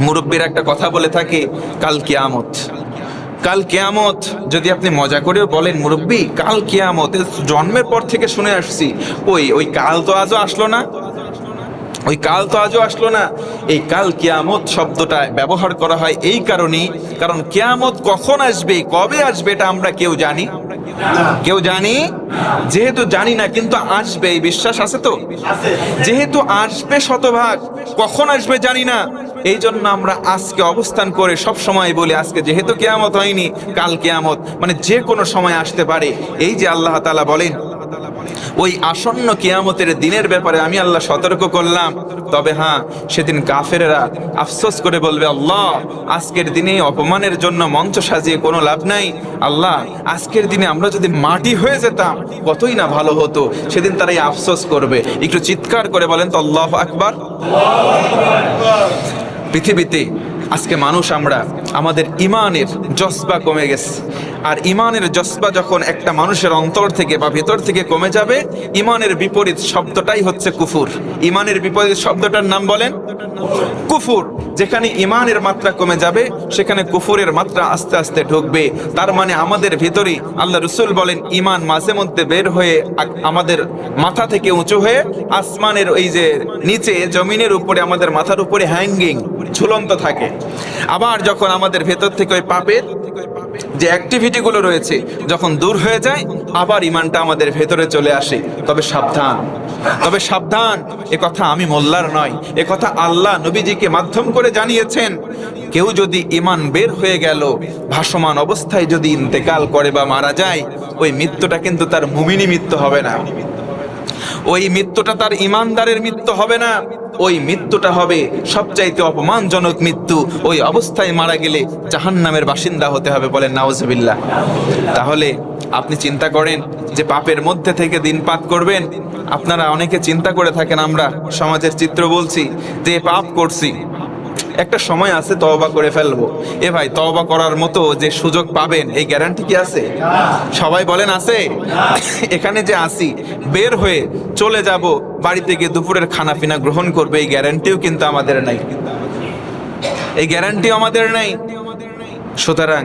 মুরব্বীরা একটা কথা বলে থাকে, কাল কিয়ামত। কাল কিয়ামত যদি আপনি মজা করেও বলেন মুরব্বী কাল কিয়ামত, জন্মের পর থেকে শুনে আসছি, ওই কাল তো আজও আসলো না, ওই কাল তো আজও আসলো না। এই কাল কিয়ামত শব্দটা ব্যবহার করা হয় এই কারণেই, কারণ কিয়ামত কখন আসবে, কবে আসবে, এটা আমরা কেউ জানি? কেউ জানি? যেহেতু জানি না, কিন্তু আসবে এই বিশ্বাস আছে তো। যেহেতু আসবে শতভাগ, কখন আসবে জানি না, এই জন্য আমরা আজকে অবস্থান করে সব সময় বলি আজকে যেহেতু কিয়ামত হয়নি, কাল কিয়ামত, মানে যে কোনো সময় আসতে পারে। এই যে আল্লাহ তাআলা বলেন ওই আসন্ন কিয়ামতের দিনের ব্যাপারে আমি আল্লাহ সতর্ক করলাম, তবে হ্যাঁ সেদিন কাফেরেরা আফসোস করে বলবে, আল্লাহ আজকের দিনে অপমানের জন্য মঞ্চ সাজিয়ে কোনো লাভ নাই, আল্লাহ আজকের দিনে আমরা যদি মাটি হয়ে যেতাম কতই না ভালো হতো। সেদিন তারাই আফসোস করবে। একটু চিৎকার করে বলেন তো আল্লাহু আকবার। পৃথিবীতে আজকে মানুষ আমরা, আমাদের ইমানের জজবা কমে গেছে। আর ইমানের জজবা যখন একটা মানুষের অন্তর থেকে বা ভেতর থেকে কমে যাবে, ইমানের বিপরীত শব্দটাই হচ্ছে কুফুর। ইমানের বিপরীত শব্দটার নাম বলেন কুফুর। যেখানে ইমানের মাত্রা কমে যাবে সেখানে কুফুরের মাত্রা আস্তে আস্তে ঢুকবে। তার মানে আমাদের ভিতরে আল্লাহ রসুল বলেন ইমান মাঝে মধ্যে বের হয়ে আমাদের মাথা থেকে উঁচু হয়ে আসমানের ওই যে নিচে জমিনের উপরে আমাদের মাথার উপরে হ্যাঙ্গিং ঝুলন্ত থাকে। আবার যখন আমাদের ভেতর থেকে ওই পাপের যে অ্যাক্টিভিটিগুলো রয়েছে যখন দূর হয়ে যায়, আবার ইমানটা আমাদের ভেতরে চলে আসে। তবে সাবধান, তবে সাবধান, এ কথা আমি মোল্লার নয়, এ কথা আল্লাহ নবীজিকে মাধ্যম করে জানিয়েছেন। কেউ যদি ইমান বের হয়ে গেল, ভাসমান অবস্থায় যদি ইন্তেকাল করে বা মারা যায়, ওই মৃত্যুটা কিন্তু তার মুমিনী মৃত্যু হবে না, ওই মৃত্যুটা তার ইমানদারের মৃত্যু হবে না, ওই মৃত্যুটা হবে সবচাইতে অপমানজনক মৃত্যু। ওই অবস্থায় মারা গেলে জাহান্নামের বাসিন্দা হতে হবে, বলেন নাউজুবিল্লাহ। তাহলে আপনি চিন্তা করেন যে পাপের মধ্যে থেকে দিনপাত করবেন। আপনারা অনেকে চিন্তা করে থাকেন, আমরা সমাজের চিত্র বলছি, যে পাপ করছি একটা সময় আছে তওবা করে ফেলবো। এ ভাই, তওবা করার মতো যে সুযোগ পাবেন এই গ্যারান্টি কি আছে? সবাই বলেন আছে? এখানে যে আসি, বের হয়ে চলে যাব, বাড়িতে গিয়ে দুপুরের খানা পিনা গ্রহণ করবে, এই গ্যারান্টিও কিন্তু আমাদের নাই, এই গ্যারান্টিও আমাদের নাই। সুতরাং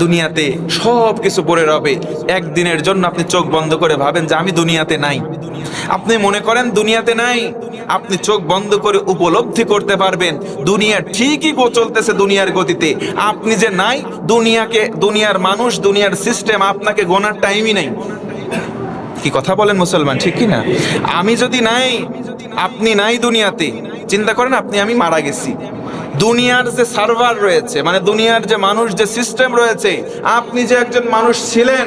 দুনিয়াতে সব কিছু পড়ে রবে। একদিনের জন্য আপনি চোখ বন্ধ করে ভাবেন যে আমি দুনিয়াতে নাই। আপনি মনে করেন দুনিয়াতে নাই, আপনি চোখ বন্ধ করে উপলব্ধি করতে পারবেন দুনিয়া ঠিকই চলতেছে দুনিয়ার গতিতে। আপনি যে নাই, দুনিয়াকে, দুনিয়ার মানুষ, দুনিয়ার সিস্টেম আপনাকে গোনার টাইমই নাই। কি কথা বলেন মুসলমান, ঠিক কি না? আমি যদি নাই, আপনি নাই দুনিয়াতে, চিন্তা করেন আপনি আমি মারা গেছি, দুনিয়ার যে সার্ভার রয়েছে, মানে দুনিয়ার যে মানুষ, যে সিস্টেম রয়েছে, আপনি যে একজন মানুষ ছিলেন,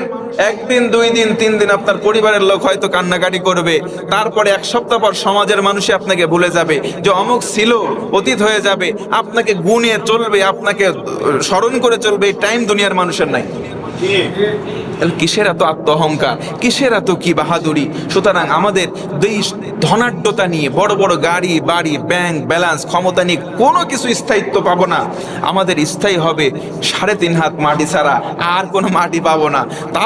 একদিন, দুই দিন, তিন দিন আপনার পরিবারের লোক হয়তো কান্নাকাটি করবে, তারপরে এক সপ্তাহ পর সমাজের মানুষই আপনাকে ভুলে যাবে, যে অমুক ছিল, অতীত হয়ে যাবে, আপনাকে গুণে চলবে, আপনাকে স্মরণ করে চলবে। এই টাইম দুনিয়ার মানুষের নাই। কিসের এত আত্ম অহংকার, কিসের এত কি বাহাদুরি? সুতরাং আমাদের দেশ ধনাঢ্যতা নিয়ে, বড় বড় গাড়ি বাড়ি, ব্যাংক ব্যালেন্স, ক্ষমতা নিয়ে কোনো কিছু স্থায়িত্ব পাবো না। আমাদের স্থায়ী হবে 3.5 হাত মাটি ছাড়া আর কোনো মাটি পাবো না।